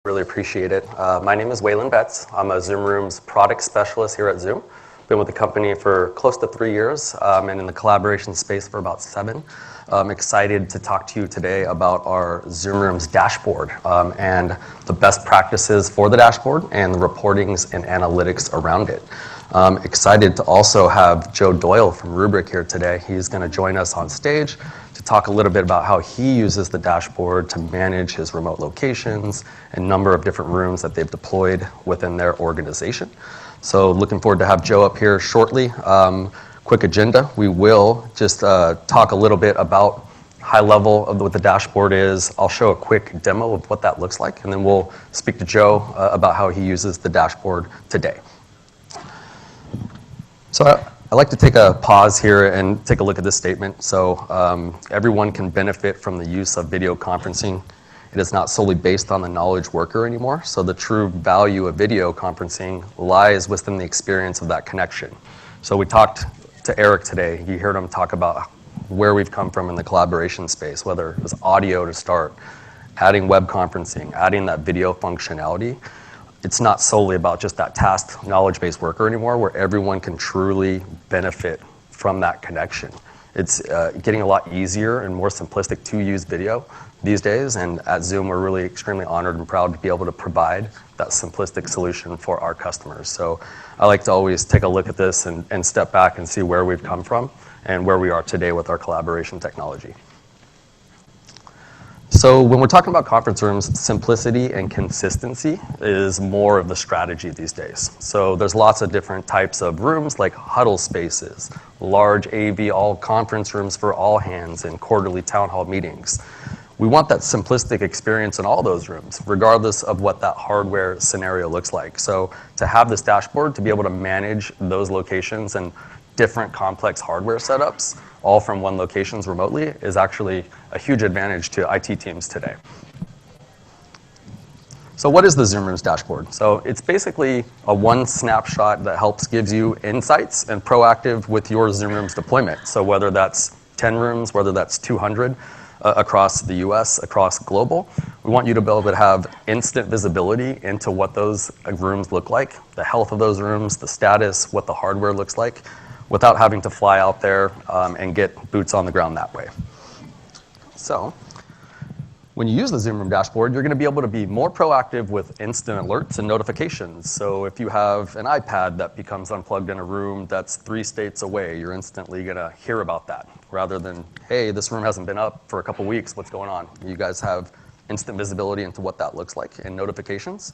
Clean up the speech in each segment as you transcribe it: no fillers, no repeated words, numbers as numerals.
Really appreciate it. My name is Waylon Betts. I'm a Zoom Rooms product specialist here at Zoom. Been with the company for close to 3 years and in the collaboration space for about 7. I'm excited to talk to you today about our Zoom Rooms dashboard and the best practices for the dashboard and the reportings and analytics around it. I'm excited to also have Joe Doyle from Rubrik here today. He's going to join us on stage to talk a little bit about how he uses the dashboard to manage his remote locations and number of different rooms that they've deployed within their organization. So looking forward to have Joe up here shortly. Quick agenda. We will just talk a little bit about high level of what the dashboard is. I'll show a quick demo of what that looks like, and then we'll speak to Joe about how he uses the dashboard today. So I like to take a pause here and take a look at this statement. So everyone can benefit from the use of video conferencing. It is not solely based on the knowledge worker anymore. So the true value of video conferencing lies within the experience of that connection. So we talked to Eric today. You heard him talk about where we've come from in the collaboration space, whether it was audio to start, adding web conferencing, adding that video functionality. It's not solely about just that tasked knowledge-based worker anymore, where everyone can truly benefit from that connection. It's getting a lot easier and more simplistic to use video these days, and at Zoom we're really extremely honored and proud to be able to provide that simplistic solution for our customers. So I like to always take a look at this and step back and see where we've come from and where we are today with our collaboration technology. So when we're talking about conference rooms, simplicity and consistency is more of the strategy these days. So there's lots of different types of rooms like huddle spaces, large AV all conference rooms for all hands and quarterly town hall meetings. We want that simplistic experience in all those rooms, regardless of what that hardware scenario looks like. So to have this dashboard to be able to manage those locations and different complex hardware setups all from one location remotely is actually a huge advantage to IT teams today. So what is the Zoom Rooms dashboard? So it's basically a one snapshot that gives you insights and proactive with your Zoom Rooms deployment. So whether that's 10 rooms, whether that's 200 across the US, across global, we want you to be able to have instant visibility into what those rooms look like, the health of those rooms, the status, what the hardware looks like, without having to fly out there and get boots on the ground that way. So when you use the Zoom Room dashboard, you're going to be able to be more proactive with instant alerts and notifications. So if you have an iPad that becomes unplugged in a room that's 3 states away, you're instantly going to hear about that, rather than, hey, this room hasn't been up for a couple weeks, what's going on? You guys have instant visibility into what that looks like and notifications.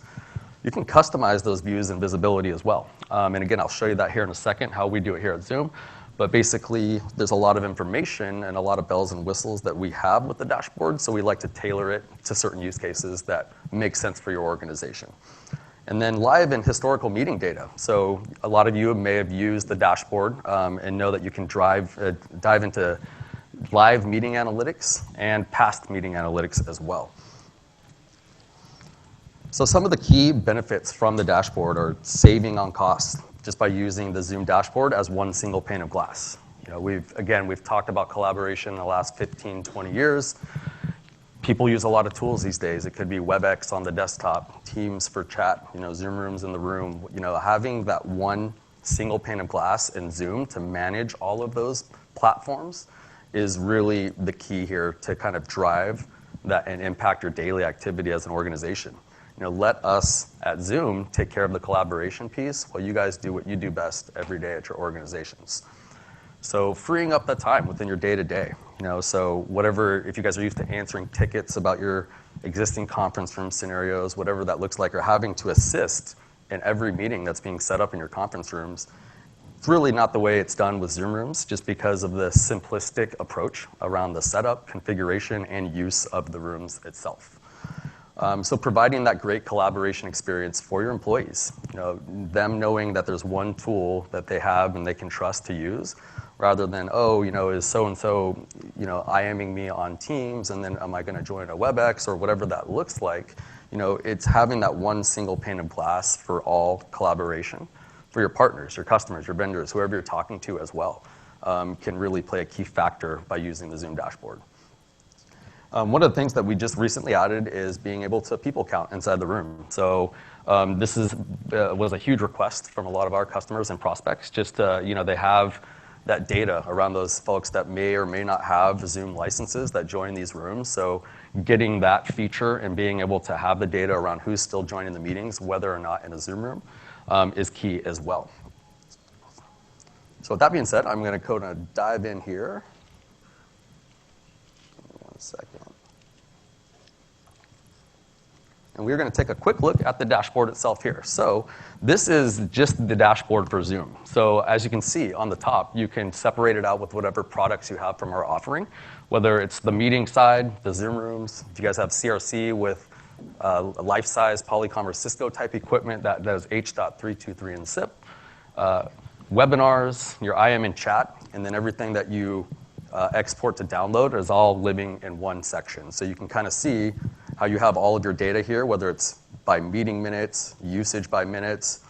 You can customize those views and visibility as well. And again, I'll show you that here in a second, how we do it here at Zoom. But basically, there's a lot of information and a lot of bells and whistles that we have with the dashboard, so we like to tailor it to certain use cases that make sense for your organization. And then live and historical meeting data. So a lot of you may have used the dashboard and know that you can dive into live meeting analytics and past meeting analytics as well. So some of the key benefits from the dashboard are saving on costs just by using the Zoom dashboard as one single pane of glass. You know, we've talked about collaboration in the last 15, 20 years. People use a lot of tools these days. It could be WebEx on the desktop, Teams for chat, Zoom Rooms in the room. Having that one single pane of glass in Zoom to manage all of those platforms is really the key here to kind of drive that and impact your daily activity as an organization. Let us at Zoom take care of the collaboration piece while you guys do what you do best every day at your organizations. So freeing up that time within your day-to-day. So whatever, if you guys are used to answering tickets about your existing conference room scenarios, whatever that looks like, or having to assist in every meeting that's being set up in your conference rooms, it's really not the way it's done with Zoom Rooms, just because of the simplistic approach around the setup, configuration, and use of the rooms itself. So providing that great collaboration experience for your employees, them knowing that there's one tool that they have and they can trust to use, rather than, is so-and-so, IMing me on Teams, and then am I going to join a WebEx or whatever that looks like. It's having that one single pane of glass for all collaboration for your partners, your customers, your vendors, whoever you're talking to as well, can really play a key factor by using the Zoom dashboard. One of the things that we just recently added is being able to people count inside the room. So this was a huge request from a lot of our customers and prospects. Just they have that data around those folks that may or may not have Zoom licenses that join these rooms. So getting that feature and being able to have the data around who's still joining the meetings, whether or not in a Zoom room, is key as well. So with that being said, I'm going to kind of dive in here. Give me 1 second. And we're going to take a quick look at the dashboard itself here. So this is just the dashboard for Zoom. So as you can see on the top, you can separate it out with whatever products you have from our offering, whether it's the meeting side, the Zoom rooms. If you guys have CRC with life-size Polycom or Cisco type equipment that does H.323 and SIP, webinars, your IM and chat, and then everything that you export to download is all living in one section. So you can kind of see how you have all of your data here, whether it's by meeting minutes, usage by minutes,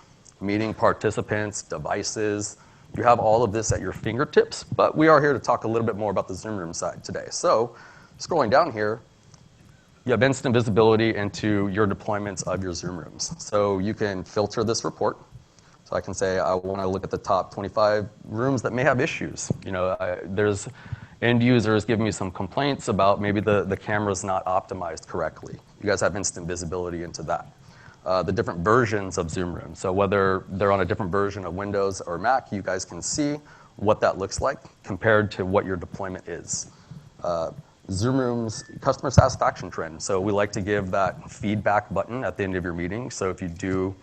meeting participants, devices. You have all of this at your fingertips, but we are here to talk a little bit more about the Zoom room side today. So scrolling down here, you have instant visibility into your deployments of your Zoom rooms. So you can filter this report. So I can say I want to look at the top 25 rooms that may have issues. There's end users giving me some complaints about maybe the camera's not optimized correctly. You guys have instant visibility into that. The different versions of Zoom rooms. So whether they're on a different version of Windows or Mac, you guys can see what that looks like compared to what your deployment is. Zoom rooms, customer satisfaction trend. So we like to give that feedback button at the end of your meeting. So if you do,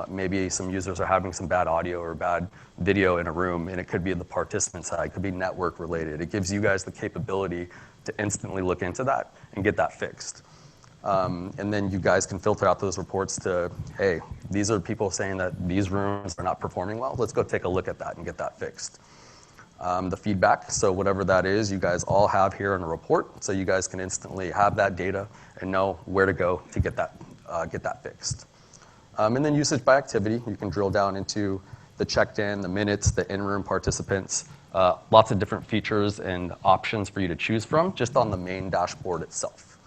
maybe some users are having some bad audio or bad video in a room, and it could be the participant side, it could be network related. It gives you guys the capability to instantly look into that and get that fixed. And then you guys can filter out those reports to, hey, these are people saying that these rooms are not performing well. Let's go take a look at that and get that fixed. The feedback, so whatever that is, you guys all have here in a report, so you guys can instantly have that data and know where to go to get that fixed. And then usage by activity, you can drill down into the checked-in, the minutes, the in-room participants, lots of different features and options for you to choose from just on the main dashboard itself.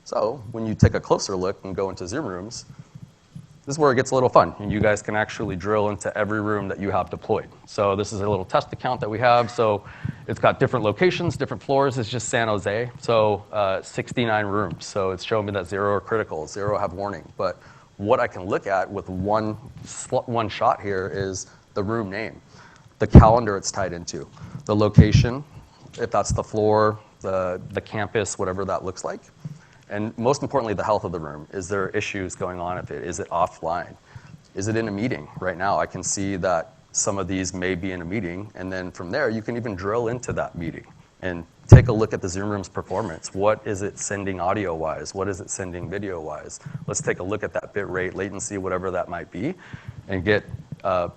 So when you take a closer look and go into Zoom rooms, this is where it gets a little fun, and you guys can actually drill into every room that you have deployed. So this is a little test account that we have. So it's got different locations, different floors. It's just San Jose, so 69 rooms. So it's showing me that 0 are critical, 0 have warning. But what I can look at with one shot here is the room name, the calendar it's tied into, the location, if that's the floor, the campus, whatever that looks like. And most importantly, the health of the room. Is there issues going on with it? Is it offline? Is it in a meeting? Right now, I can see that some of these may be in a meeting, and then from there, you can even drill into that meeting and take a look at the Zoom room's performance. What is it sending audio-wise? What is it sending video-wise? Let's take a look at that bit rate, latency, whatever that might be, and get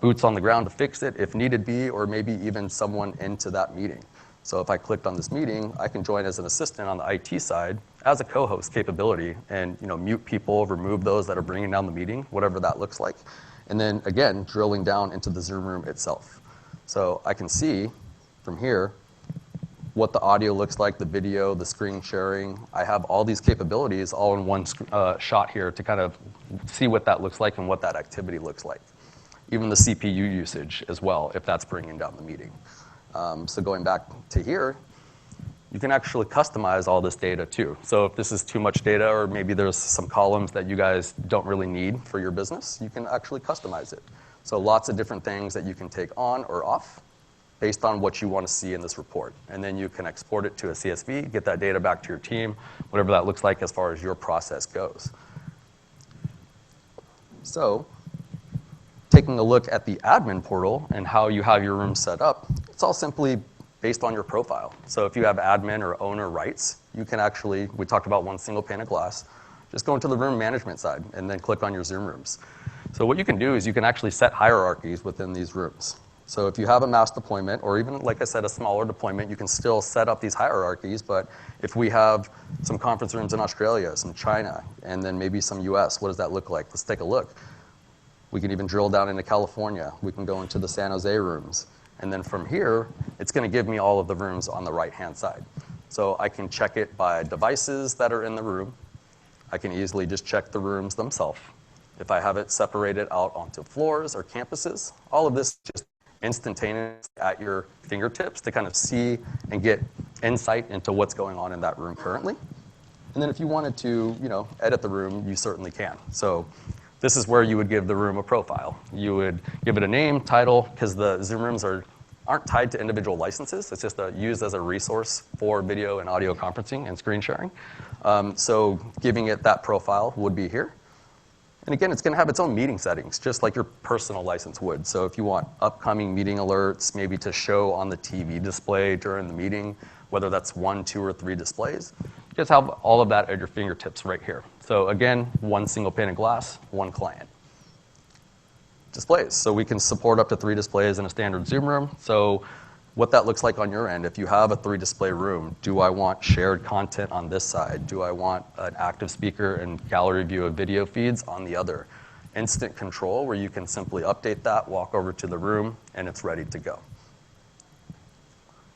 boots on the ground to fix it if needed be, or maybe even someone into that meeting. So if I clicked on this meeting, I can join as an assistant on the IT side as a co-host capability and mute people, remove those that are bringing down the meeting, whatever that looks like. And then again, drilling down into the Zoom room itself. So I can see from here what the audio looks like, the video, the screen sharing. I have all these capabilities all in one shot here to kind of see what that looks like and what that activity looks like. Even the CPU usage as well, if that's bringing down the meeting. So going back to here, you can actually customize all this data too. So if this is too much data, or maybe there's some columns that you guys don't really need for your business, you can actually customize it. So lots of different things that you can take on or off based on what you want to see in this report. And then you can export it to a CSV, get that data back to your team, whatever that looks like as far as your process goes. So taking a look at the admin portal and how you have your room set up, it's all simply based on your profile. So if you have admin or owner rights, you can actually, we talked about one single pane of glass, just go into the room management side and then click on your Zoom rooms. So what you can do is you can actually set hierarchies within these rooms. So if you have a mass deployment, or even, like I said, a smaller deployment, you can still set up these hierarchies. But if we have some conference rooms in Australia, some China, and then maybe some US, what does that look like? Let's take a look. We can even drill down into California. We can go into the San Jose rooms. And then from here, it's going to give me all of the rooms on the right-hand side. So I can check it by devices that are in the room. I can easily just check the rooms themselves. If I have it separated out onto floors or campuses, all of this is just instantaneous at your fingertips to kind of see and get insight into what's going on in that room currently. And then if you wanted to, edit the room, you certainly can. So this is where you would give the room a profile. You would give it a name, title, because the Zoom rooms aren't tied to individual licenses. It's just used as a resource for video and audio conferencing and screen sharing. So giving it that profile would be here. And again, it's going to have its own meeting settings, just like your personal license would. So if you want upcoming meeting alerts, maybe to show on the TV display during the meeting, whether that's 1, 2, or 3 displays, just have all of that at your fingertips right here. So again, one single pane of glass, one client. Displays. So we can support up to 3 displays in a standard Zoom room. So what that looks like on your end, if you have a 3-display room, do I want shared content on this side? Do I want an active speaker and gallery view of video feeds on the other? Instant control where you can simply update that, walk over to the room, and it's ready to go.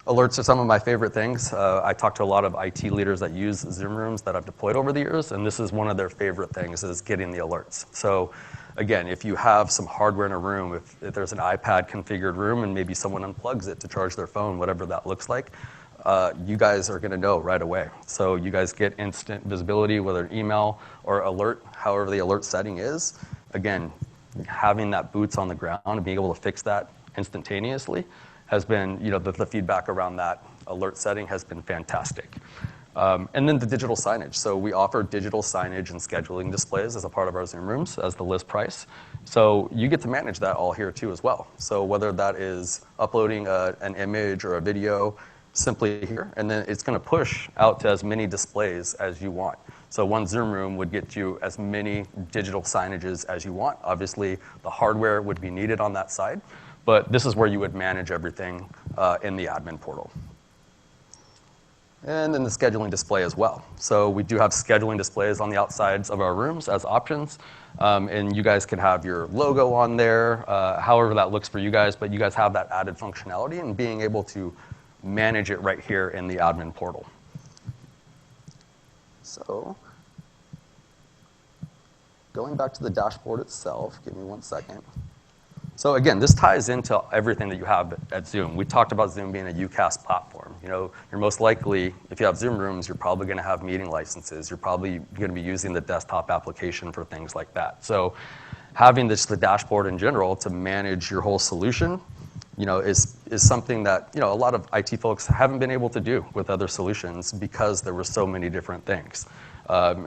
Alerts are some of my favorite things. I talk to a lot of IT leaders that use Zoom rooms that I've deployed over the years, and this is one of their favorite things is getting the alerts. So again, if you have some hardware in a room, if there's an iPad configured room and maybe someone unplugs it to charge their phone, whatever that looks like, you guys are going to know right away. So you guys get instant visibility, whether email or alert, however the alert setting is. Again, having that boots on the ground and being able to fix that instantaneously has been, the feedback around that alert setting has been fantastic. And then the digital signage. So we offer digital signage and scheduling displays as a part of our Zoom rooms as the list price. So you get to manage that all here too as well. So whether that is uploading an image or a video, simply here, and then it's going to push out to as many displays as you want. So one Zoom room would get you as many digital signages as you want. Obviously, the hardware would be needed on that side, but this is where you would manage everything in the admin portal. And then the scheduling display as well. So we do have scheduling displays on the outsides of our rooms as options. And you guys can have your logo on there, however that looks for you guys, but you guys have that added functionality and being able to manage it right here in the admin portal. So going back to the dashboard itself, give me 1 second. So again, this ties into everything that you have at Zoom. We talked about Zoom being a UCaaS platform. You're most likely, if you have Zoom rooms, you're probably going to have meeting licenses. You're probably going to be using the desktop application for things like that. So having the dashboard in general to manage your whole solution, is something that a lot of IT folks haven't been able to do with other solutions because there were so many different things.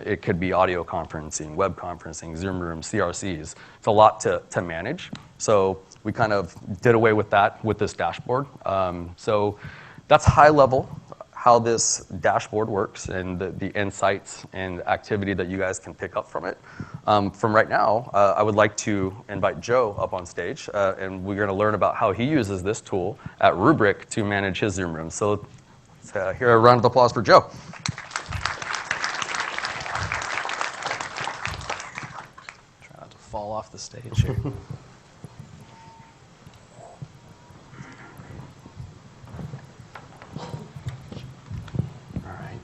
It could be audio conferencing, web conferencing, Zoom rooms, CRCs. It's a lot to manage. So we kind of did away with that with this dashboard. So that's high level how this dashboard works and the insights and activity that you guys can pick up from it. From right now, I would like to invite Joe up on stage, and we're going to learn about how he uses this tool at Rubrik to manage his Zoom room. So let's hear a round of applause for Joe. Try not to fall off the stage here.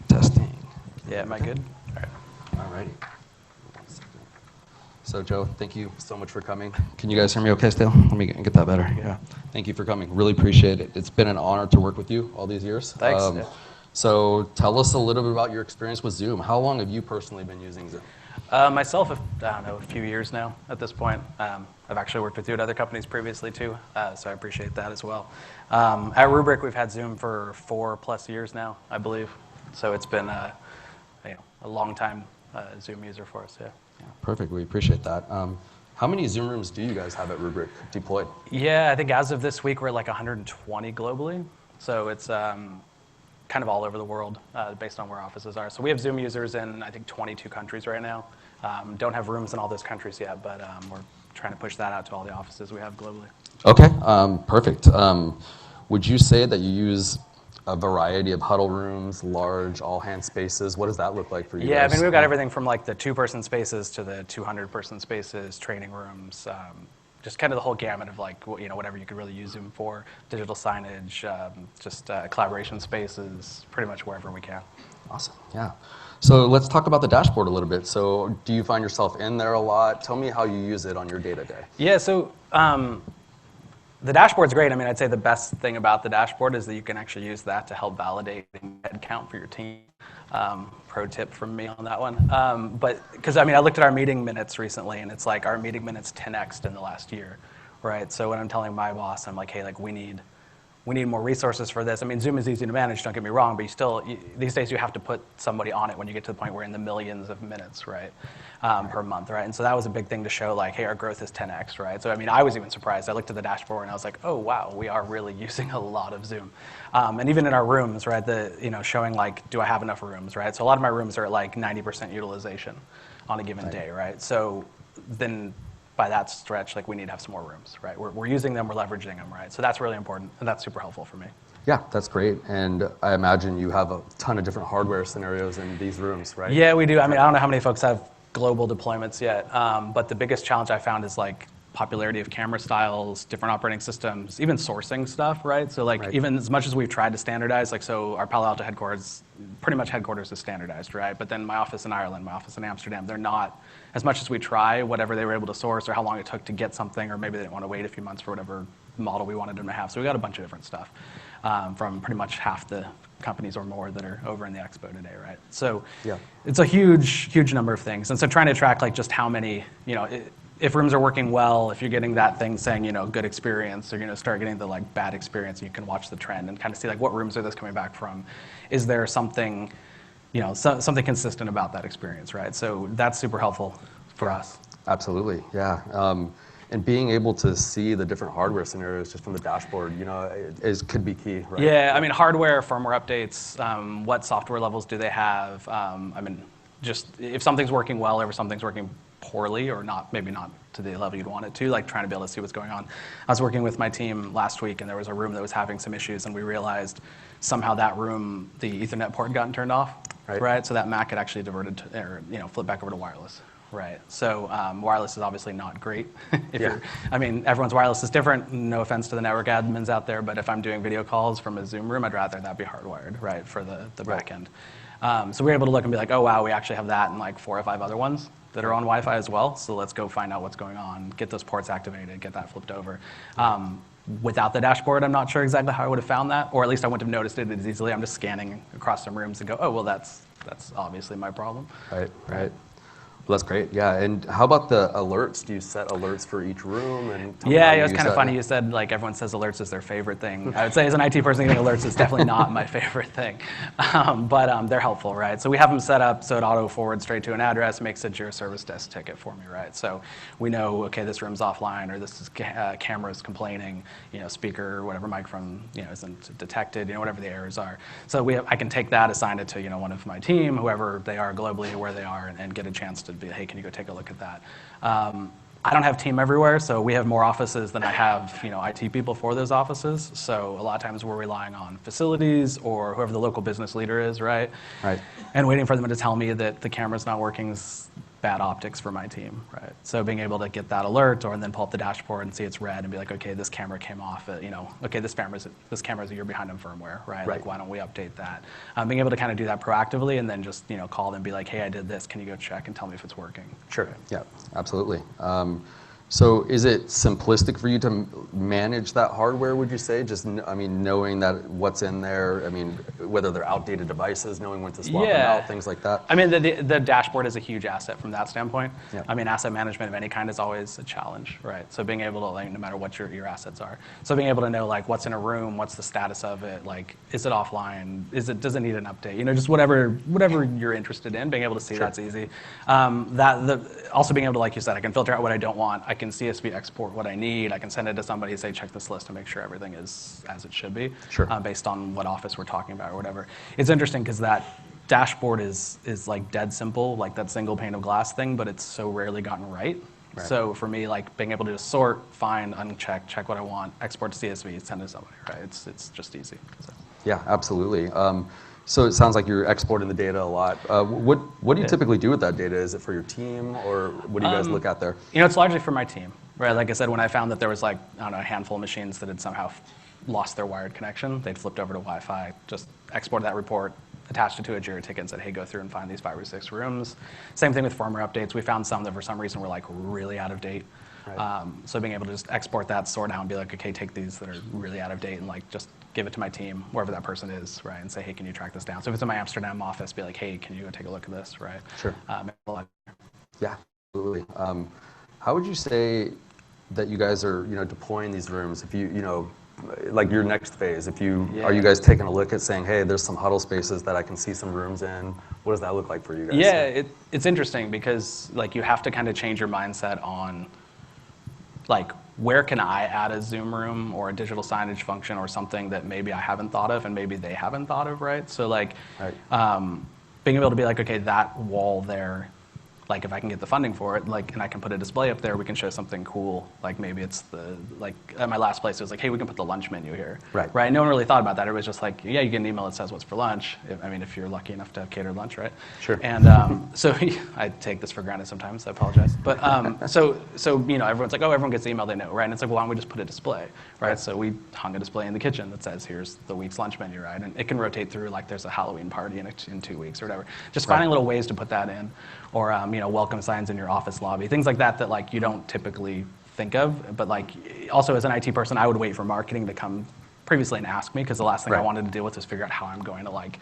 Testing. Yeah, am I good? All right. All righty. So Joe, thank you so much for coming. Can you guys hear me okay still? Let me get that better. Yeah. Thank you for coming. Really appreciate it. It's been an honor to work with you all these years. Thanks. Yeah. So tell us a little bit about your experience with Zoom. How long have you personally been using Zoom? Myself, a few years now at this point. I've actually worked with you at other companies previously too, so I appreciate that as well. At Rubrik, we've had Zoom for 4+ years now, I believe. So it's been a long time Zoom user for us, yeah. Perfect, we appreciate that. How many Zoom rooms do you guys have at Rubrik deployed? Yeah, I think as of this week, we're at like 120 globally. So it's kind of all over the world based on where offices are. So we have Zoom users in, I think, 22 countries right now. Don't have rooms in all those countries yet, but we're trying to push that out to all the offices we have globally. Okay, perfect. Would you say that you use a variety of huddle rooms, large all-hand spaces? What does that look like for you guys? Yeah, we've got everything from like the 2-person spaces to the 200-person spaces, training rooms, just kind of the whole gamut of like, whatever you could really use Zoom for, digital signage, just collaboration spaces, pretty much wherever we can. Awesome, yeah. So let's talk about the dashboard a little bit. So do you find yourself in there a lot? Tell me how you use it on your day-to-day. Yeah, so the dashboard's great. I mean, I'd say the best thing about the dashboard is that you can actually use that to help validate head count for your team. Pro tip from me on that one. But because I looked at our meeting minutes recently, and it's like our meeting minutes 10x'd in the last year, right? So when I'm telling my boss, I'm like, hey, like we need more resources for this. I mean, Zoom is easy to manage, don't get me wrong, but these days you have to put somebody on it when you get to the point where you're in the millions of minutes, right, per month, right? And so that was a big thing to show, like, hey, our growth is 10x, right? So, I mean, I was even surprised. I looked at the dashboard and I was like, oh, wow, we are really using a lot of Zoom. And even in our rooms, right, showing, like, do I have enough rooms, right? So a lot of my rooms are at, like, 90% utilization on a given day, right? So then by that stretch, like we need to have some more rooms, right? We're using them, we're leveraging them, right? So that's really important, and that's super helpful for me. Yeah, that's great. And I imagine you have a ton of different hardware scenarios in these rooms, right? Yeah, we do. I mean, I don't know how many folks have global deployments yet, but the biggest challenge I found is like popularity of camera styles, different operating systems, even sourcing stuff, right? So like even as much as we've tried to standardize, like so our Palo Alto headquarters, pretty much headquarters is standardized, right? But then my office in Ireland, my office in Amsterdam, they're not, as much as we try, whatever they were able to source or how long it took to get something, or maybe they didn't want to wait a few months for whatever model we wanted them to have. So we got a bunch of different stuff from pretty much half the companies or more that are over in the expo today, right? So it's a huge, huge number of things. And so trying to track like just how many, if rooms are working well, if you're getting that thing saying, good experience, or start getting the like bad experience, you can watch the trend and kind of see like what rooms are this coming back from? Is there something, something consistent about that experience, right? So that's super helpful for us. Absolutely, yeah. And being able to see the different hardware scenarios just from the dashboard, could be key, right? Yeah, I mean, hardware, firmware updates, what software levels do they have? Just if something's working well or if something's working poorly or not, maybe not to the level you'd want it to, like trying to be able to see what's going on. I was working with my team last week and there was a room that was having some issues and we realized somehow that room, the Ethernet port had gotten turned off, right? So that Mac had actually diverted to, or flipped back over to wireless. Right. So wireless is obviously not great. Everyone's wireless is different. No offense to the network admins out there, but if I'm doing video calls from a Zoom room, I'd rather that be hardwired, right, for the back end. So we were able to look and be like, oh, wow, we actually have that and like 4 or 5 other ones that are on Wi-Fi as well. So let's go find out what's going on, get those ports activated, get that flipped over. Without the dashboard, I'm not sure exactly how I would have found that, or at least I wouldn't have noticed it as easily. I'm just scanning across some rooms and go, oh, well, that's obviously my problem. Right. Well, that's great, yeah. And how about the alerts? Do you set alerts for each room? And it was kind of funny. You said like everyone says alerts is their favorite thing. I would say as an IT person, getting alerts is definitely not my favorite thing, but they're helpful, right? So we have them set up so it auto forwards straight to an address, makes a JIRA service desk ticket for me, right? So we know, okay, this room's offline or this is camera's complaining, speaker, whatever microphone, isn't detected, whatever the errors are. So I can take that, assign it to one of my team, whoever they are globally, where they are, and get a chance to be, hey, can you go take a look at that? I don't have team everywhere, so we have more offices than I have, IT people for those offices. So a lot of times we're relying on facilities or whoever the local business leader is, right? Right. And waiting for them to tell me that the camera's not working is bad optics for my team, right? So being able to get that alert and then pull up the dashboard and see it's red and be like, okay, this camera came off, okay, this camera's a year behind on firmware, right? Like, why don't we update that? Being able to kind of do that proactively and then just, call them and be like, hey, I did this, can you go check and tell me if it's working? Sure, yeah, absolutely. So is it simplistic for you to manage that hardware, would you say? Just, knowing that what's in there, whether they're outdated devices, knowing when to swap them out, things like that? The dashboard is a huge asset from that standpoint. Yeah. Asset management of any kind is always a challenge, right? So being able to, no matter what your assets are. So being able to know, what's in a room, what's the status of it, is it offline, does it need an update? Just whatever you're interested in, being able to see that's easy. Also being able to, like you said, I can filter out what I don't want. I can CSV export what I need. I can send it to somebody and say, check this list to make sure everything is as it should be, based on what office we're talking about or whatever. It's interesting because that dashboard is like dead simple, like that single pane of glass thing, but it's so rarely gotten right. So for me, being able to just sort, find, uncheck, check what I want, export to CSV, send it to somebody, right? It's just easy. So. Yeah, absolutely. So it sounds like you're exporting the data a lot. What do you typically do with that data? Is it for your team, or what do you guys look at there? It's largely for my team, right? Like I said, when I found that there was like, I don't know, a handful of machines that had somehow lost their wired connection, they'd flipped over to Wi-Fi, just exported that report, attached it to a JIRA ticket and said, hey, go through and find these 5 or 6 rooms. Same thing with firmware updates. We found some that for some reason were like really out of date. Right. So being able to just export that, sort out, and be like, okay, take these that are really out of date and like just give it to my team, wherever that person is, right? And say, hey, can you track this down? So if it's in my Amsterdam office, be like, hey, can you go take a look at this, right? Sure. Yeah, absolutely. How would you say that you guys are, deploying these rooms? If you, like your next phase, are you guys taking a look at saying, hey, there's some huddle spaces that I can see some rooms in? What does that look like for you guys? Yeah, it's interesting because like you have to kind of change your mindset on like, where can I add a Zoom room or a digital signage function or something that maybe I haven't thought of and maybe they haven't thought of, right? So like, being able to be like, okay, that wall there, like if I can get the funding for it, like, and I can put a display up there, we can show something cool. Like maybe it's like at my last place, it was like, hey, we can put the lunch menu here. Right? No one really thought about that. It was just like, yeah, you get an email that says what's for lunch. If you're lucky enough to have catered lunch, right? Sure. And so I take this for granted sometimes, I apologize. But so everyone's like, oh, everyone gets the email they know, right? And it's like, well, why don't we just put a display, right? So we hung a display in the kitchen that says, here's the week's lunch menu, right? And it can rotate through, like there's a Halloween party in 2 weeks or whatever. Just finding little ways to put that in. Or welcome signs in your office lobby, things like that like you don't typically think of. But like also as an IT person, I would wait for marketing to come previously and ask me, because the last thing I wanted to deal with was figure out how I'm going to like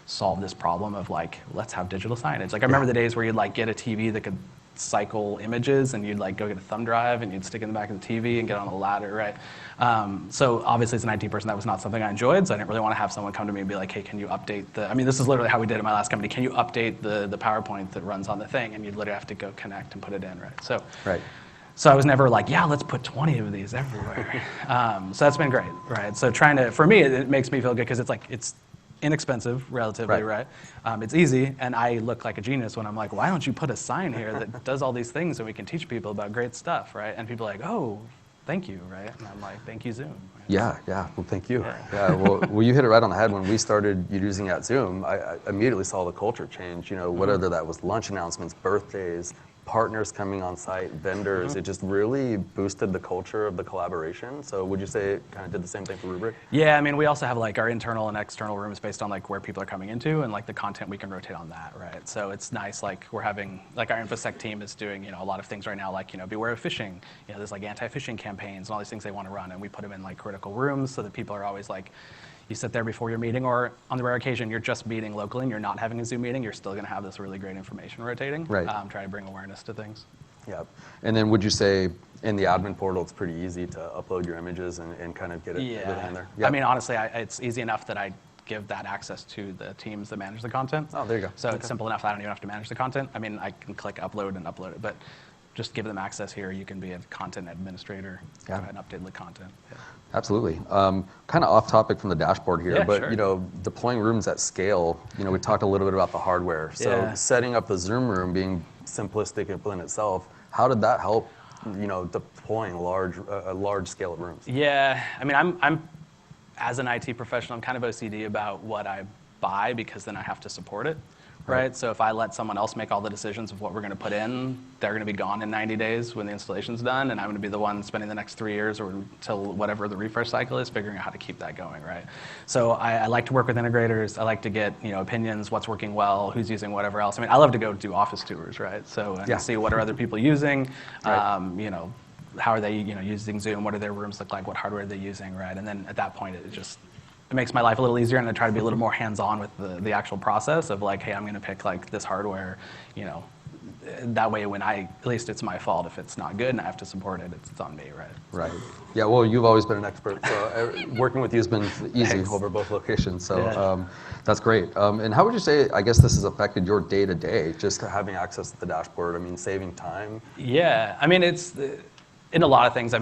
solve this problem of like, let's have digital signage. Like I remember the days where you'd like get a TV that could cycle images and you'd like go get a thumb drive and you'd stick it in the back of the TV and get on a ladder, right? So obviously as an IT person, that was not something I enjoyed, so I didn't really want to have someone come to me and be like, hey, can you update this is literally how we did it at my last company, can you update the PowerPoint that runs on the thing? And you'd literally have to go connect and put it in, right? So I was never like, yeah, let's put 20 of these everywhere. So that's been great, right? So for me, it makes me feel good because it's like, it's inexpensive, relatively, right? It's easy, and I look like a genius when I'm like, why don't you put a sign here that does all these things and we can teach people about great stuff, right? And people are like, oh, thank you, right? And I'm like, thank you, Zoom. Right? Yeah, well, thank you. Yeah, well, you hit it right on the head. When we started using at Zoom, I immediately saw the culture change, whether that was lunch announcements, birthdays, partners coming on site, vendors, it just really boosted the culture of the collaboration. So would you say it kind of did the same thing for Rubrik? Yeah, we also have like our internal and external rooms based on like where people are coming into and like the content we can rotate on that, right? So it's nice, like we're having, like our InfoSec team is doing, a lot of things right now, like, beware of phishing. There's like anti-phishing campaigns and all these things they want to run, and we put them in like critical rooms so that people are always like, you sit there before your meeting, or on the rare occasion you're just meeting locally and you're not having a Zoom meeting, you're still going to have this really great information rotating. Right. Try to bring awareness to things. Yeah. And then would you say in the admin portal it's pretty easy to upload your images and kind of get it in there? Yeah. Honestly, it's easy enough that I give that access to the teams that manage the content. Oh, there you go. So it's simple enough that I don't even have to manage the content. I can click upload and upload it, but just give them access here. You can be a content administrator and update the content. Yeah. Absolutely. Kind of off topic from the dashboard here, but sure. Deploying rooms at scale, we talked a little bit about the hardware. So setting up the Zoom room being simplistic in itself, how did that help, deploying a large scale of rooms? Yeah, I'm as an IT professional, I'm kind of OCD about what I buy because then I have to support it. Right? So if I let someone else make all the decisions of what we're going to put in, they're going to be gone in 90 days when the installation's done, and I'm going to be the one spending the next 3 years or until whatever the refresh cycle is, figuring out how to keep that going, right? So I like to work with integrators. I like to get opinions, what's working well, who's using whatever else. I love to go do office tours, right? So see what are other people using, how are they using Zoom, what do their rooms look like, what hardware are they using, right? And then at that point it makes my life a little easier, and I try to be a little more hands-on with the actual process of like, hey, I'm going to pick like this hardware, that way when at least it's my fault if it's not good and I have to support it, it's on me, right? Right. Yeah, well, you've always been an expert, so working with you has been easy over both locations, so that's great. And how would you say, I guess this has affected your day-to-day, just having access to the dashboard, saving time? Yeah, it's, in a lot of things,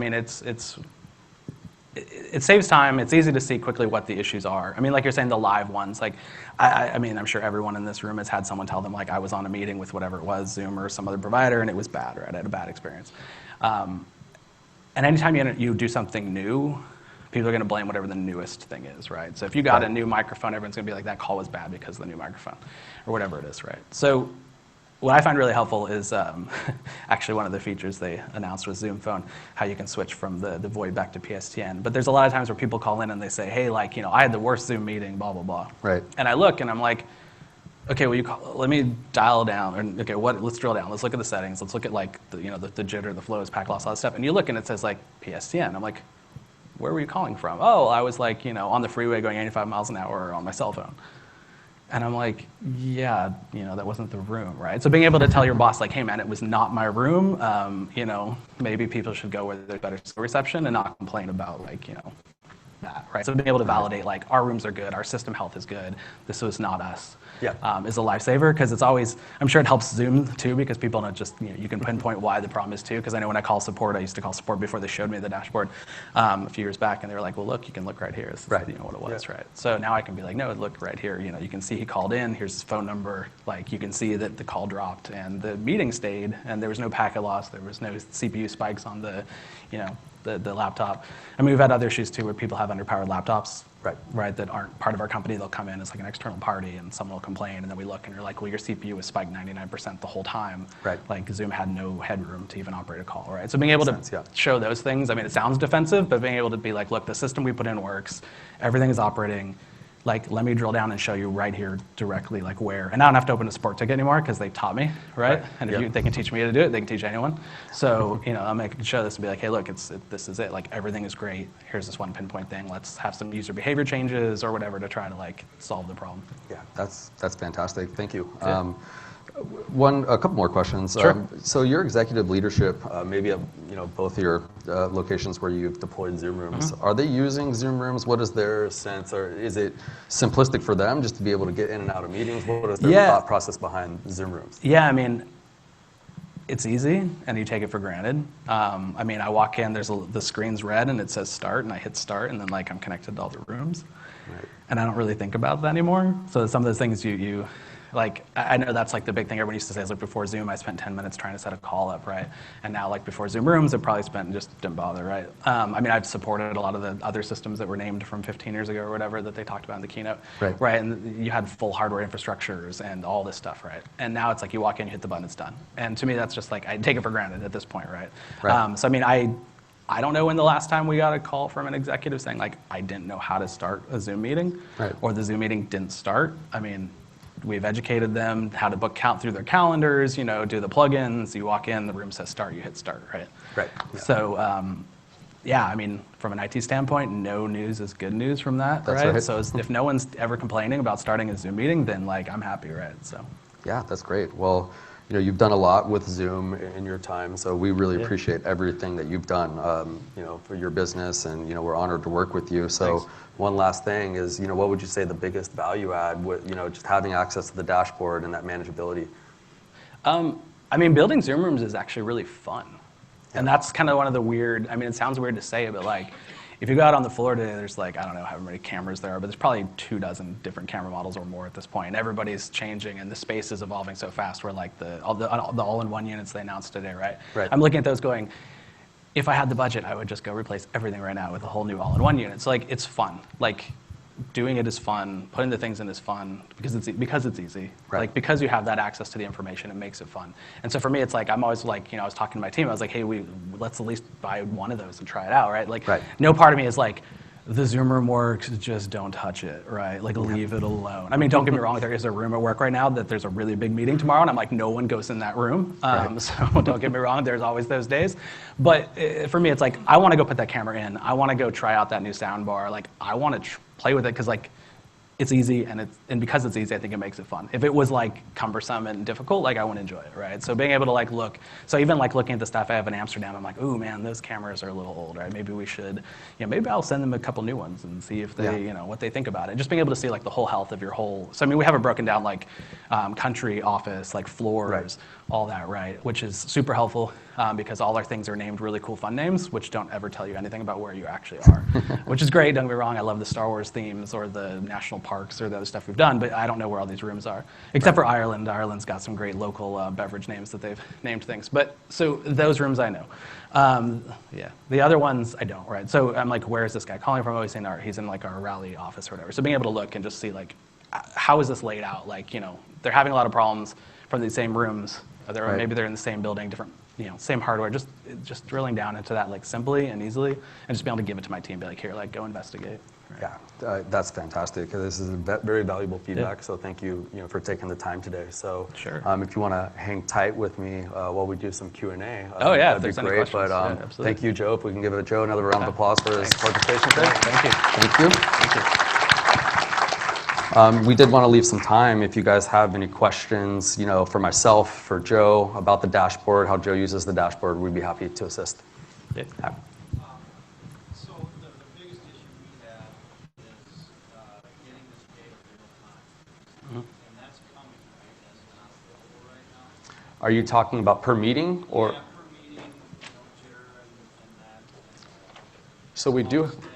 it saves time. It's easy to see quickly what the issues are. Like you're saying, the live ones. Like, I'm sure everyone in this room has had someone tell them, like, I was on a meeting with whatever it was, Zoom or some other provider, and it was bad, right? I had a bad experience. And anytime you do something new, people are going to blame whatever the newest thing is, right? So if you got a new microphone, everyone's going to be like, that call was bad because of the new microphone, or whatever it is, right? So what I find really helpful is actually one of the features they announced was Zoom Phone, how you can switch from the VoIP back to PSTN. But there's a lot of times where people call in and they say, hey, like, I had the worst Zoom meeting, blah, blah, blah. Right. And I look and I'm like, okay, well, let me dial down. And okay, let's drill down. Let's look at the settings. Let's look at like the jitter, the flows, packet loss, all that stuff. And you look and it says like PSTN. I'm like, where were you calling from? Oh, I was like, on the freeway going 85 miles an hour on my cell phone. And I'm like, yeah, that wasn't the room, right? So being able to tell your boss, like, hey, man, it was not my room. Maybe people should go where there's better reception and not complain about, like, that, right? So being able to validate, like, our rooms are good, our system health is good, this was not us, is a lifesaver, because it's always, I'm sure it helps Zoom, too, because people don't just, you can pinpoint why the problem is, too, because I know when I call support, I used to call support before they showed me the dashboard a few years back, and they were like, well, look, you can look right here, this is, what it was, right? So now I can be like, no, look right here, you can see he called in, here's his phone number, like, you can see that the call dropped, and the meeting stayed, and there was no packet loss, there was no CPU spikes on the, the laptop. I mean, we've had other issues too where people have underpowered laptops, right, that aren't part of our company. They'll come in as like an external party and someone will complain and then we look and you're like, well, your CPU was spiked 99% the whole time. Right. Like Zoom had no headroom to even operate a call, right? So being able to show those things, I mean, it sounds defensive, but being able to be like, look, the system we put in works, everything is operating. Like, let me drill down and show you right here directly, like where. And I don't have to open a support ticket anymore because they taught me, right? And if they can teach me how to do it, they can teach anyone. So, I'm going to show this and be like, hey, look, this is it. Like, everything is great. Here's this one pinpoint thing. Let's have some user behavior changes or whatever to try to, like, solve the problem. Yeah, that's fantastic. Thank you. A couple more questions. Sure. So your executive leadership, maybe at both of your locations where you've deployed Zoom rooms, are they using Zoom rooms? What is their sense, or is it simplistic for them just to be able to get in and out of meetings? What is their thought process behind Zoom rooms? Yeah, I mean, it's easy and you take it for granted. I mean, I walk in, the screen's red and it says start, and I hit start, and then like I'm connected to all the rooms. Right. And I don't really think about that anymore. So some of those things you like, I know that's like the big thing everyone used to say is like before Zoom, I spent 10 minutes trying to set a call up, right? And now like before Zoom rooms, I probably didn't bother, right? I mean, I've supported a lot of the other systems that were named from 15 years ago or whatever that they talked about in the keynote, right? And you had full hardware infrastructures and all this stuff, right? And now it's like you walk in, you hit the button, it's done. And to me, that's just like, I take it for granted at this point, right? So I mean, I don't know when the last time we got a call from an executive saying like, I didn't know how to start a Zoom meeting, or the Zoom meeting didn't start. I mean, we've educated them how to book count through their calendars, do the plugins. You walk in, the room says start, you hit start, right? Right. Yeah. So, I mean, from an IT standpoint, no news is good news from that, right? So if no one's ever complaining about starting a Zoom meeting, then like I'm happy, right? So. Yeah, that's great. Well, you've done a lot with Zoom in your time, so we really appreciate everything that you've done, for your business, and we're honored to work with you. So. Thanks. One last thing is, what would you say the biggest value add with, just having access to the dashboard and that manageability? I mean, building Zoom rooms is actually really fun. And that's kind of one of the weird, I mean, it sounds weird to say, but like, if you go out on the floor today, there's like, I don't know how many cameras there are, but there's probably 24 different camera models or more at this point. And everybody's changing, and the space is evolving so fast where like all the all-in-one units they announced today, right? I'm looking at those going, if I had the budget, I would just go replace everything right now with a whole new all-in-one unit. So like, it's fun. Like, doing it is fun. Putting the things in is fun because it's easy. Like, because you have that access to the information, it makes it fun. And so for me, it's like, I'm always like, I was talking to my team. I was like, hey, let's at least buy one of those and try it out, right? Like, no part of me is like, the Zoom room works, just don't touch it, right? Like, leave it alone. I mean, don't get me wrong, there is a room at work right now that there's a really big meeting tomorrow, and I'm like, no one goes in that room. So don't get me wrong, there's always those days. But for me, it's like, I want to go put that camera in. I want to go try out that new sound bar. Like, I want to play with it because, like, it's easy, and because it's easy, I think it makes it fun. If it was like cumbersome and difficult, like I wouldn't enjoy it, right? So being able to like look, so even like looking at the stuff I have in Amsterdam, I'm like, ooh man, those cameras are a little old, right? Maybe we should, maybe I'll send them a couple new ones and see if they, what they think about it. Just being able to see like the whole health of your whole, so I mean, we have it broken down like country, office, like floors, all that, right? Which is super helpful because all our things are named really cool fun names, which don't ever tell you anything about where you actually are, which is great, don't get me wrong, I love the Star Wars themes or the national parks or the other stuff we've done, but I don't know where all these rooms are, except for Ireland. Ireland's got some great local beverage names that they've named things, but so those rooms I know. The other ones I don't, right? So I'm like, where is this guy calling from? Oh, he's in like our Raleigh office or whatever. So being able to look and just see like, how is this laid out? Like, they're having a lot of problems. from these same rooms. Right. Maybe they're in the same building, different, same hardware. Just drilling down into that like simply and easily, and just being able to give it to my team. Be like, here, like go investigate. Right. Yeah, that's fantastic. This is very valuable feedback. So thank you, for taking the time today. So sure. If you want to hang tight with me while we do some Q&A, oh yeah, that'd be great. But absolutely. thank you, Joe. If we can give Joe another round of applause for his participation today. Thank you. Thank you. Thank you. We did want to leave some time if you guys have any questions, for myself, for Joe, about the dashboard, how Joe uses the dashboard. We'd be happy to assist. Yeah. So the biggest issue we have is getting this data real time. And that's coming, right? That's not available right now. Are you talking about per meeting or? Yeah, per meeting, JIRA and that. So we do. Stats on the meetings.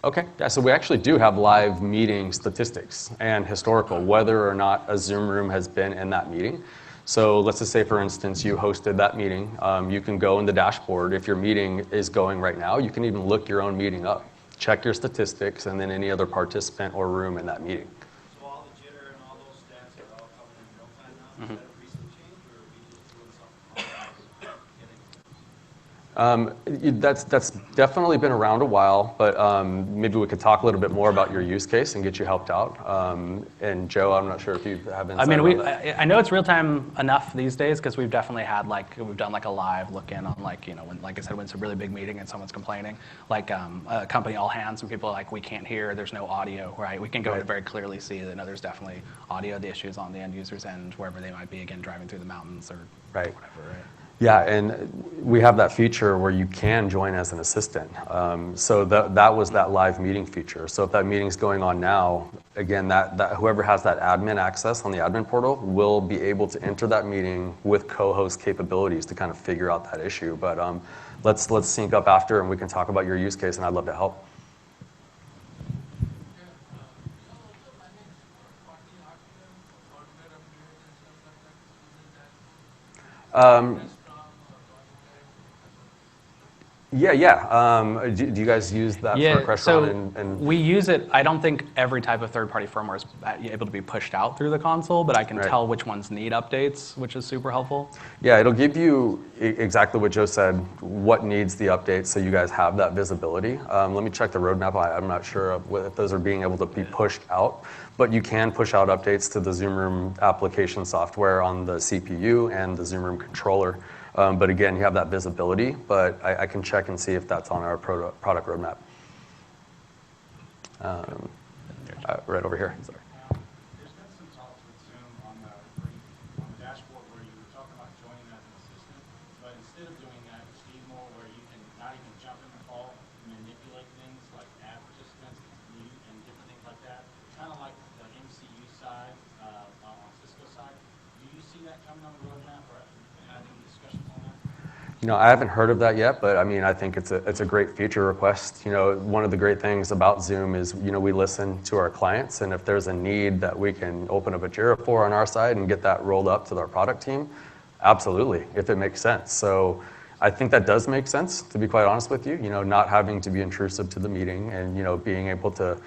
Okay, yeah, so we actually do have live meeting statistics and historical, whether or not a Zoom room has been in that meeting. So let's just say, for instance, you hosted that meeting. You can go in the dashboard. If your meeting is going right now, you can even look your own meeting up, check your statistics, and then any other participant or room in that meeting. So all the JIRA and all those stats are all coming in real time now? Is that a recent change, or are we just doing something else? That's definitely been around a while, but maybe we could talk a little bit more about your use case and get you helped out. And Joe, I'm not sure if you have insight. I mean, I know it's real time enough these days because we've definitely had we've done a live look in on when, like I said, when it's a really big meeting and someone's complaining, a company all hands and people are like, we can't hear, there's no audio, right? We can go and very clearly see that there's definitely audio, the issues on the end user's end, wherever they might be, again, driving through the mountains or whatever, right? Yeah, and we have that feature where you can join as an assistant. So that was that live meeting feature. So if that meeting's going on now, again, that whoever has that admin access on the admin portal will be able to enter that meeting with co-host capabilities to kind of figure out that issue. But let's sync up after and we can talk about your use case, and I'd love to help. Yeah. Do you guys use that for Crestron? So we use it. I don't think every type of third-party firmware is able to be pushed out through the console, but I can tell which ones need updates, which is super helpful. Yeah, it'll give you exactly what Joe said, what needs the updates, so you guys have that visibility. Let me check the roadmap. I'm not sure if those are being able to be pushed out, but you can push out updates to the Zoom Room application software on the CPU and the Zoom Room controller. But again, you have that visibility, but I can check and see if that's on our product roadmap. Right over here. Sorry. There's been some talks with Zoom on the dashboard where you were talking about joining as an assistant, but instead of doing that, it's more where you can not even jump in the call, manipulate things like add participants, mute, and different things like that. Kind of like the MCU side on Cisco side. Do you see that coming on the roadmap, or have any discussions on that? I haven't heard of that yet, but I mean, I think it's a great feature request. One of the great things about Zoom is, we listen to our clients, and if there's a need that we can open up a JIRA for on our side and get that rolled up to our product team, absolutely, if it makes sense. So I think that does make sense, to be quite honest with you, not having to be intrusive to the meeting and, being able to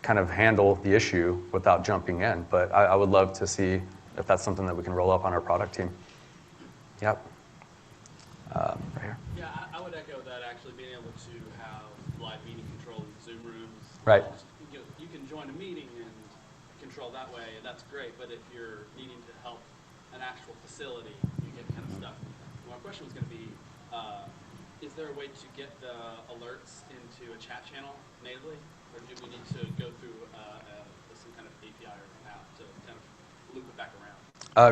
kind of handle the issue without jumping in. But I would love to see if that's something that we can roll up on our product team. Yep. Right here. Yeah, I would echo that, actually, being able to have live meeting control in Zoom rooms. Right. You can join a meeting and control that way, and that's great, but if you're needing to help an actual facility, you get kind of stuck. My question was going to be, is there a way to get the alerts into a chat channel natively, or do we need to go through some kind of API or an app to kind of loop it back around?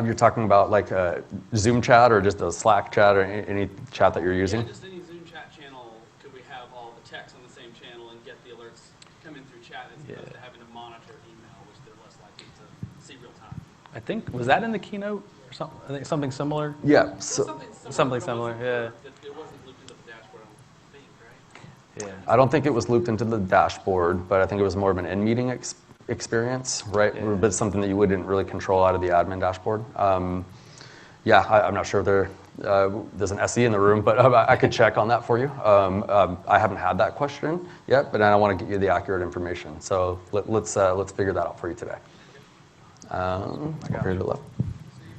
You're talking about like a Zoom chat or just a Slack chat or any chat that you're using? Yeah, just any Zoom chat channel. Could we have all the text on the same channel and get the alerts coming through chat as opposed to having to monitor email, which they're less likely to see real time? I think, was that in the keynote or something? I think something similar? Yeah. Something similar, yeah. It wasn't looped into the dashboard, I think, right? Yeah. I don't think it was looped into the dashboard, but I think it was more of an in-meeting experience, right? Yeah. But something that you wouldn't really control out of the admin dashboard. I'm not sure if there's an SE in the room, but I could check on that for you. I haven't had that question yet, but I want to get you the accurate information. So let's figure that out for you today. Over here to the left. So you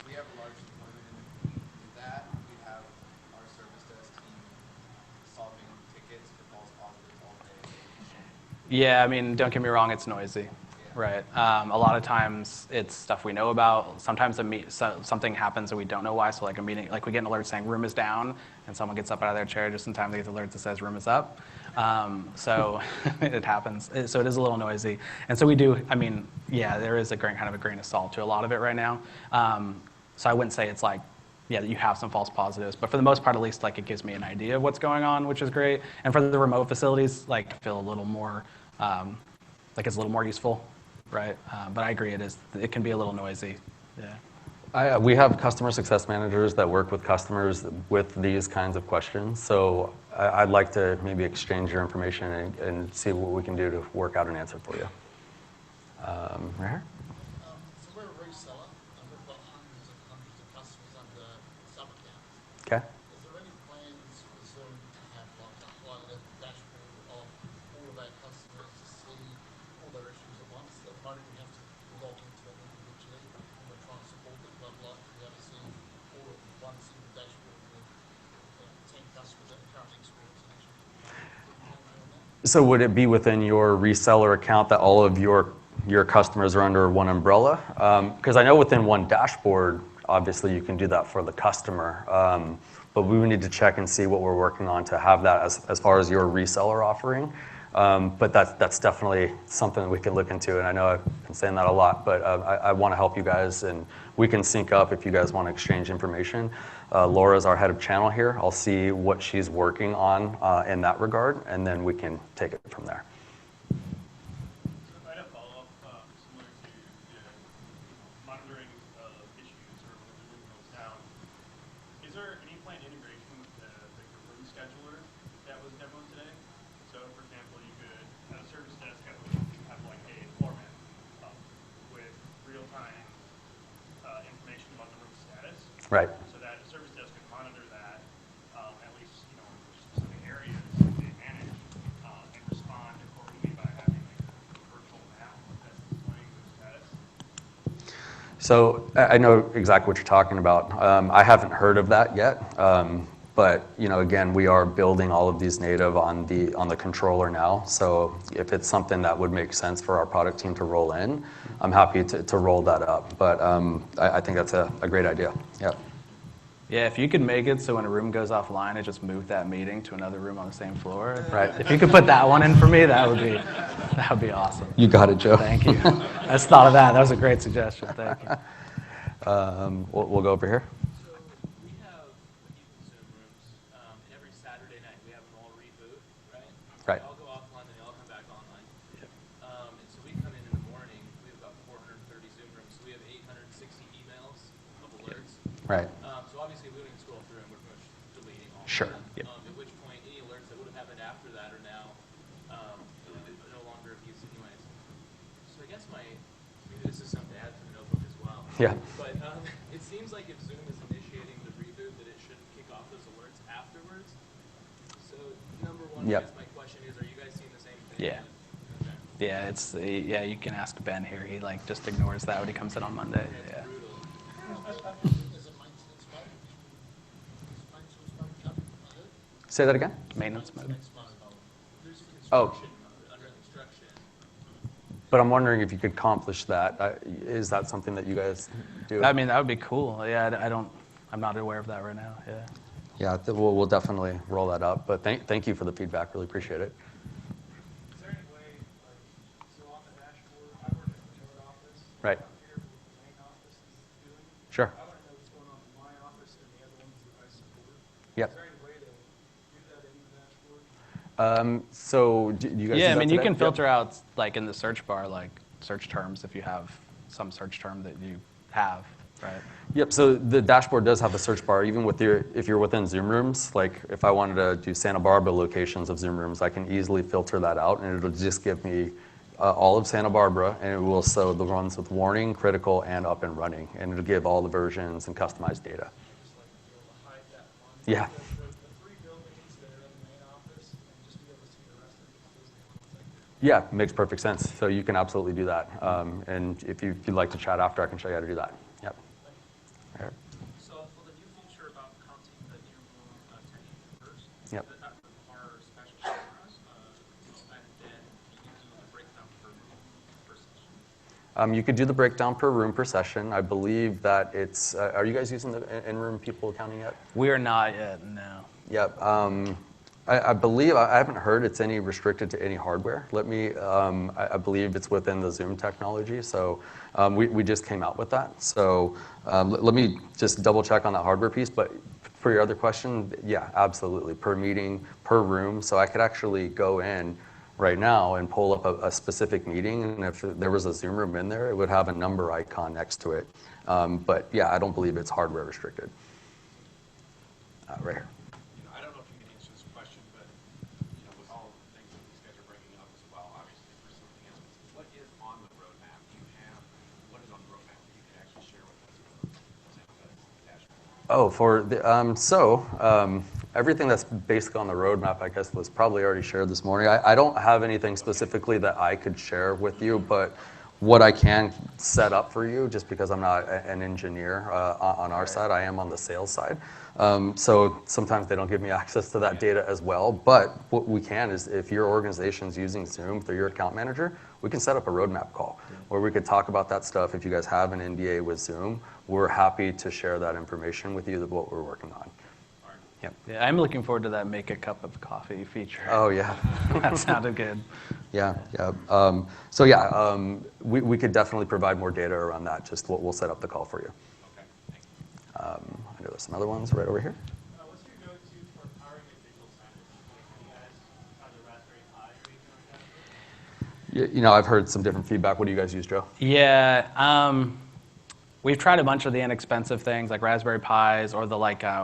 we have a large deployment in that. We have our service desk team solving tickets for false positives all day. Yeah, I mean, don't get me wrong, it's noisy, right? A lot of times it's stuff we know about. Sometimes something happens and we don't know why. So like a meeting, like we get an alert saying room is down, and someone gets up out of their chair just in time to get the alert that says room is up. So it happens. So it is a little noisy. And so we do, I mean, yeah, there is kind of a grain of salt to a lot of it right now. So I wouldn't say it's like, yeah, that you have some false positives, but for the most part, at least, like it gives me an idea of what's going on, which is great. And for the remote facilities, like I feel a little more, like it's a little more useful, right? But I agree, it can be a little noisy. Yeah. We have customer success managers that work with customers with these kinds of questions. So I'd like to maybe exchange your information and see what we can do to work out an answer for you. Right here? So we're a reseller, and we've got hundreds and hundreds of customers under sub-accounts. Okay. Is there any plans for Zoom to have like a highlighted dashboard of all of our customers to see all their issues at once? At the moment, we have to log into them individually, and we're trying to support them, but I'd like to be able to see all of one single dashboard with 10 customers that are currently experiencing issues. So would it be within your reseller account that all of your customers are under one umbrella? Because I know within one dashboard, obviously you can do that for the customer, but we would need to check and see what we're working on to have that as far as your reseller offering. But that's definitely something that we can look into, and I know I've been saying that a lot, but I want to help you guys, and we can sync up if you guys want to exchange information. Laura's our head of channel here. I'll see what she's working on in that regard, and then we can take it from there. I had a follow-up similar to the monitoring of issues or when the room goes down. Is there any planned integration with the room scheduler that was demoed today? So, for example, you could, at a service desk, have like a floor map with real-time information about the room status. Right. So that the service desk can monitor that, at least, for specific areas they manage, and respond accordingly by having like a virtual map that's displaying the status. So I know exactly what you're talking about. I haven't heard of that yet, but again, we are building all of these native on the controller now. So if it's something that would make sense for our product team to roll in, I'm happy to roll that up. But I think that's a great idea. Yeah. Yeah, if you could make it so when a room goes offline, it just moved that meeting to another room on the same floor. Right. If you could put that one in for me, that would be awesome. You got it, Joe. Thank you. I just thought of that. That was a great suggestion. Thank you. We'll go over here. So we have even Zoom rooms, and every Saturday night we have them all reboot, right? Right. They all go offline, and they all come back online. And so we come in the morning, we have about 430 Zoom rooms, so we have 860 emails of alerts. Right. So obviously we don't even scroll through and we're pretty much deleting all Sure. of them. Yep. At which point any alerts that would have happened after that are now no longer of use anyways. So I guess maybe this is something to add to the notebook as well. Yeah. But it seems like if Zoom is initiating the reboot, that it shouldn't kick off those alerts afterwards. So number one, Yep. I guess my question is, are you guys seeing the same thing? Yeah. Okay. Yeah, you can ask Ben here. He just ignores that when he comes in on Monday. Yeah. Brutal. Is it maintenance mode? Is maintenance mode coming? I heard. Say that again? Maintenance mode. Maintenance mode. There's a Oh. construction mode under construction. But I'm wondering if you could accomplish that. Is that something that you guys do? I mean, that would be cool. Yeah, I'm not aware of that right now. Yeah. Yeah, we'll definitely roll that up. But thank you for the feedback. Really appreciate it. Is there any way, so on the dashboard, I work in the remote office. Right. I don't care what the main office is doing. Sure. I want to know what's going on in my office and the other ones that I support. Yep. Is there any way to do that in the dashboard? So do you guys? Yeah, do I that mean, you today? can Yep. filter out like in the search bar, like search terms if you have some search term that you have, right? Yep. So the dashboard does have a search bar, even if you're within Zoom rooms. Like if I wanted to do Santa Barbara locations of Zoom rooms, I can easily filter that out, and it'll just give me all of Santa Barbara, and it will show the ones with warning, critical, and up and running, and it'll give all the versions and customized data. Just like to be able to hide that one. Yeah. The three buildings that are in the main office and just be able to see the rest of it because those are the ones that Yeah, makes perfect sense. So you can absolutely do that. And if you'd like to chat after, I can show you how to do that. Yep. All You could do the breakdown per room per session. I believe that it's, are you guys using the in-room people accounting yet? We are not yet, no. Yep. I believe, I haven't heard it's any restricted to any hardware. I believe it's within the Zoom technology, so we just came out with that. So let me just double check on that hardware piece, but for your other question, yeah, absolutely, per meeting, per room. So I could actually go in right now and pull up a specific meeting, and if there was a Zoom room in there, it would have a number icon next to it. But yeah, I don't believe it's hardware restricted. Right here. I don't know if you can answer this question, but with all the things that these guys are bringing up as well, obviously for something else, what is on the roadmap? What is on the roadmap that you can actually share with us for the dashboard? Oh, everything that's basically on the roadmap, I guess, was probably already shared this morning. I don't have anything specifically that I could share with you, but what I can set up for you, just because I'm not an engineer on our side, I am on the sales side. So sometimes they don't give me access to that data as well. But what we can is, if your organization's using Zoom through your account manager, we can set up a roadmap call where we could talk about that stuff. If you guys have an NDA with Zoom, we're happy to share that information with you, what we're working on. Yep. Yeah, I'm looking forward to that make a cup of coffee feature. Oh, yeah. That sounded good. Yeah. We could definitely provide more data around that. Just we'll set up the call for you. Okay, thank you. I know there's some other ones right over here. What's your go-to for powering a digital signage? You guys have the Raspberry Pi region on that? I've heard some different feedback. What do you guys use, Joe? Yeah, we've tried a bunch of the inexpensive things like Raspberry Pis or the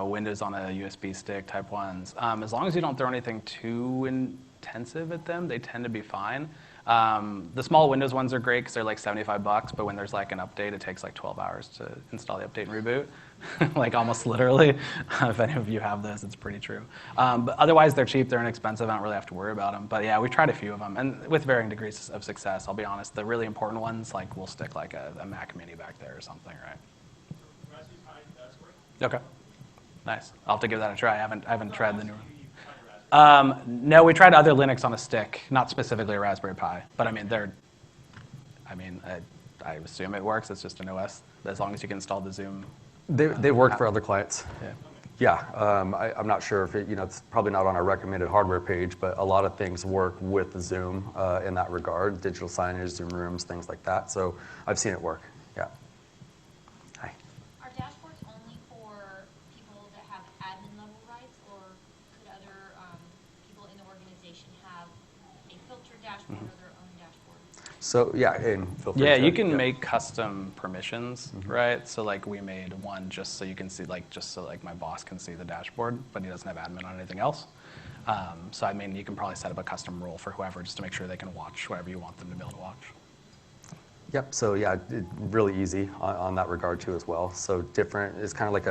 Windows on a USB stick type ones. As long as you don't throw anything too intensive at them, they tend to be fine. The small Windows ones are great because they're like $75, but when there's like an update, it takes like 12 hours to install the update and reboot, like almost literally. If any of you have those, it's pretty true. But otherwise, they're cheap, they're inexpensive, I don't really have to worry about them. But yeah, we've tried a few of them, and with varying degrees of success, I'll be honest. The really important ones, like we'll stick like a Mac Mini back there or something, right? Raspberry Pi does work? Okay, nice. I'll have to give that a try. I haven't tried the new one. No, we tried other Linux on a stick, not specifically a Raspberry Pi. But I assume it works. It's just an OS, as long as you can install the Zoom. They work for other clients. Yeah. Yeah, I'm not sure if it's probably not on our recommended hardware page, but a lot of things work with Zoom in that regard, digital signage, Zoom rooms, things like that. So I've seen it work. Yeah. Hi. Are dashboards only for people that have admin level rights, or could other people in the organization have a filtered dashboard or their own dashboard? So yeah, and feel free Yeah, to, you can make custom permissions, right? So like we made one just so you can see, just so my boss can see the dashboard, but he doesn't have admin on anything else. So you can probably set up a custom role for whoever just to make sure they can watch whatever you want them to be able to watch. Yep, so yeah, really easy on that regard too as well. So different, it's kind of like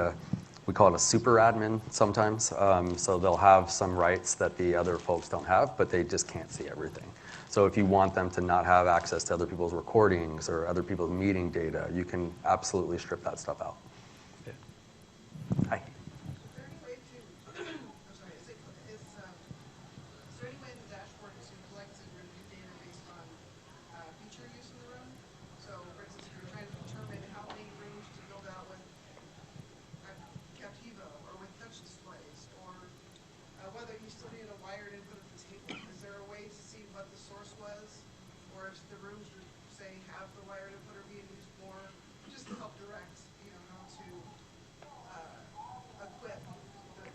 we call it a super admin sometimes. So they'll have some rights that the other folks don't have, but they just can't see everything. So if you want them to not have access to other people's recordings or other people's meeting data, you can absolutely strip that stuff out. Yeah. Hi. Is there any way to, I'm sorry, is there any way in the dashboard to collect and review data based on feature use in the room? So, for instance, if you're trying to determine how many rooms to build out with Captivo or with touch displays, or whether you still need a wired input at the table, is there a way to see what the source was, or if the rooms would say have the wired input or being used more, just to help direct, how to equip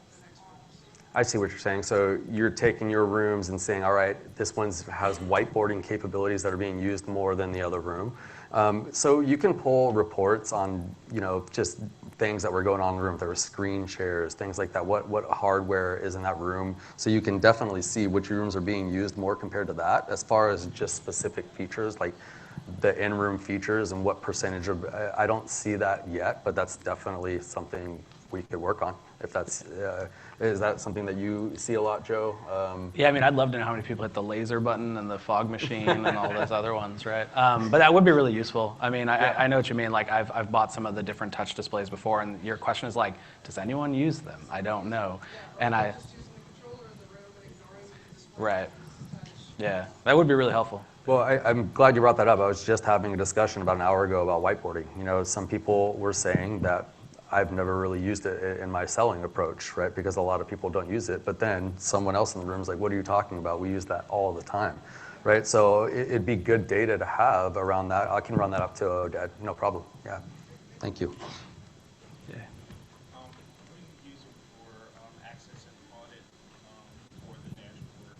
the next rooms? I see what you're saying. So you're taking your rooms and saying, all right, this one has whiteboarding capabilities that are being used more than the other room. So you can pull reports on, just things that were going on in the room. There were screen shares, things like that. What hardware is in that room? So you can definitely see which rooms are being used more compared to that. As far as just specific features, like the in-room features and what percentage of, I don't see that yet, but that's definitely something we could work on. If that's, is that something that you see a lot, Joe? Yeah, I'd love to know how many people hit the laser button and the fog machine and all those other ones, right? But that would be really useful. I know what you mean. I've bought some of the different touch displays before, and your question is does anyone use them? I don't know. And Just using the controller in the room and ignoring the display. right. Yeah, that would be really helpful. Well, I'm glad you brought that up. I was just having a discussion about an hour ago about whiteboarding. You know, some people were saying that I've never really used it in my selling approach, right? Because a lot of people don't use it. But then someone else in the room is like, what are you talking about? We use that all the time, right? So it'd be good data to have around that. I can run that up to ODAD, no problem. Yeah, thank you. Yeah. What do you use it for access and audit for the dashboard?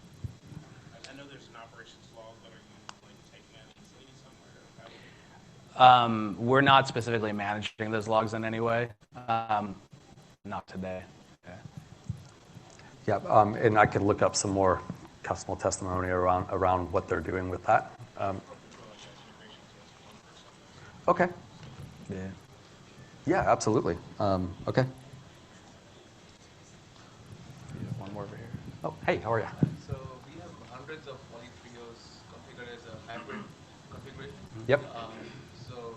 I know there's an operations log, but are you like taking that easily somewhere? How would it- We're not specifically managing those logs in any way. Not today. Yeah, and I could look up some more customer testimony around what they're doing with that. Okay. Yeah. Yeah, absolutely. Okay. One more over here. Oh, hey, how are you? So we have hundreds of poly3Os configured as a hybrid configuration. Yep. So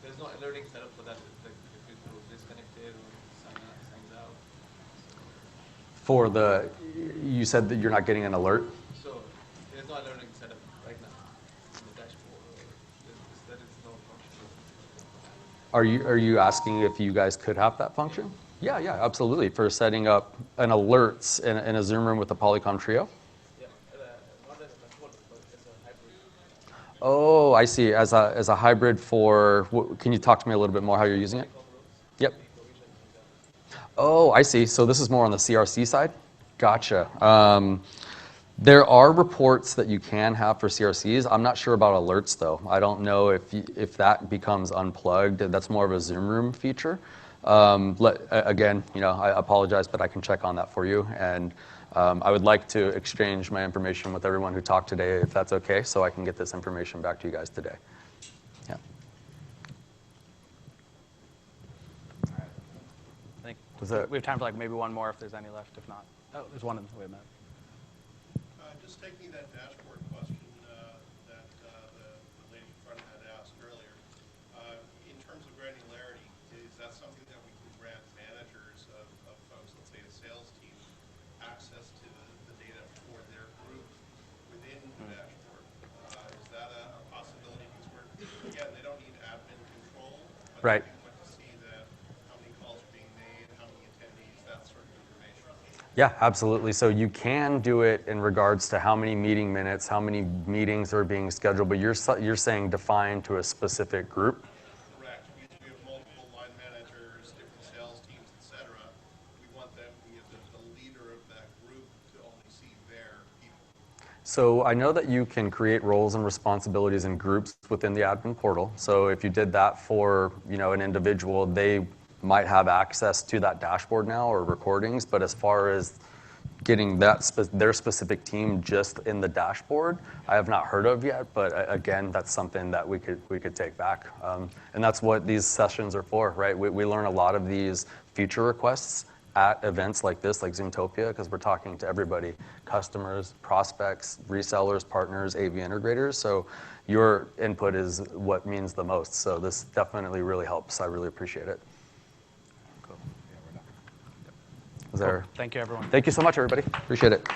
there's no alerting setup for that, like if it was disconnected or signs out. For the, you said that you're not getting an alert? So there's no alerting setup right now in the dashboard, or that is no function. Are you asking if you guys could have that function? Yeah, absolutely. For setting up an alerts in a Zoom room with a Polycom Trio? Yeah, not as a controller, but as a hybrid. Oh, I see. As a hybrid for, can you talk to me a little bit more how you're using it? Yep. Oh, I see. So this is more on the CRC side? Gotcha. There are reports that you can have for CRCs. I'm not sure about alerts, though. I don't know if that becomes unplugged. That's more of a Zoom room feature. Again, you know, I apologize, but I can check on that for you. And I would like to exchange my information with everyone who talked today, if that's okay, so I can get this information back to you guys today. Yeah. I think Was that- we have time for like maybe one more if there's any left. If not, oh, there's one in the way, Matt. Just taking that dashboard question that the lady in front had asked earlier, in terms of granularity, is that something that we can grant managers of folks, let's say a sales team, access to the data for their group within the dashboard? Is that a possibility? Because again, they don't need admin control, but Right. they do want to see that how many calls are being made, how many attendees, that sort of information. Yeah, absolutely. So you can do it in regards to how many meeting minutes, how many meetings are being scheduled, but you're saying defined to a specific group? Correct. We have multiple line managers, different sales teams, et cetera. We want them, the leader of that group to only see their people. So I know that you can create roles and responsibilities in groups within the admin portal. So if you did that for, you know, an individual, they might have access to that dashboard now or recordings, but as far as getting their specific team just in the dashboard, I have not heard of yet, but again, that's something that we could take back. And that's what these sessions are for, right? We learn a lot of these feature requests at events like this, like Zoomtopia, because we're talking to everybody, customers, prospects, resellers, partners, AV integrators. So your input is what means the most. So this definitely really helps. I really appreciate it. Cool. Was there? Thank you, everyone. Thank you so much, everybody. Appreciate it.